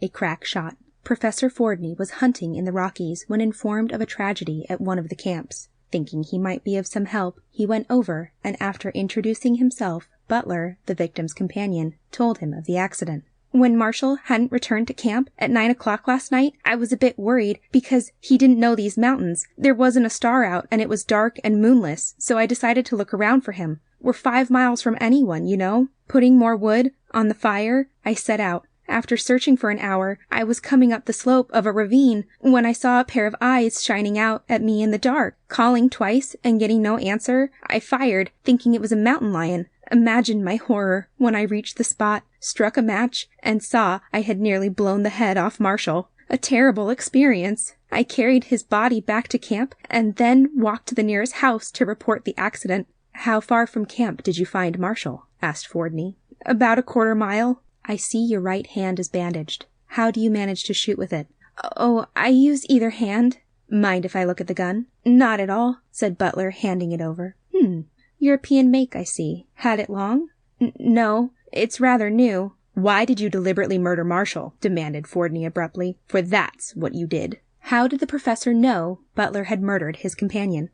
A crack shot. Professor Fordney was hunting in the Rockies when informed of a tragedy at one of the camps. Thinking he might be of some help, he went over, and after introducing himself, Butler, the victim's companion, told him of the accident. When Marshall hadn't returned to camp at 9 o'clock last night, I was a bit worried because he didn't know these mountains. There wasn't a star out and it was dark and moonless, so I decided to look around for him. We're 5 miles from anyone, you know. Putting more wood on the fire, I set out. After searching for an hour, I was coming up the slope of a ravine when I saw a pair of eyes shining out at me in the dark. Calling twice and getting no answer, I fired, thinking it was a mountain lion. Imagine my horror when I reached the spot, struck a match, and saw I had nearly blown the head off Marshall. A terrible experience. I carried his body back to camp and then walked to the nearest house to report the accident. How far from camp did you find Marshall? Asked Fordney. About a quarter mile. I see your right hand is bandaged. How do you manage to shoot with it? Oh, I use either hand. Mind if I look at the gun? Not at all, said Butler, handing it over. European make, I see. Had it long? No, it's rather new. Why did you deliberately murder Marshall? Demanded Fordney abruptly. For that's what you did. How did the professor know Butler had murdered his companion?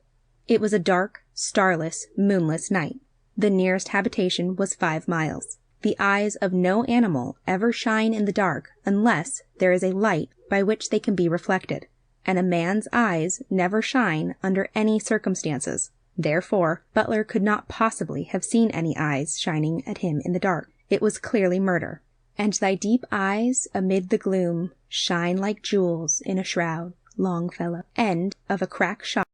It was a dark, starless, moonless night. The nearest habitation was 5 miles. The eyes of no animal ever shine in the dark unless there is a light by which they can be reflected, and a man's eyes never shine under any circumstances. Therefore, Butler could not possibly have seen any eyes shining at him in the dark. It was clearly murder. And thy deep eyes amid the gloom shine like jewels in a shroud, Longfellow. End of A Crack Shot.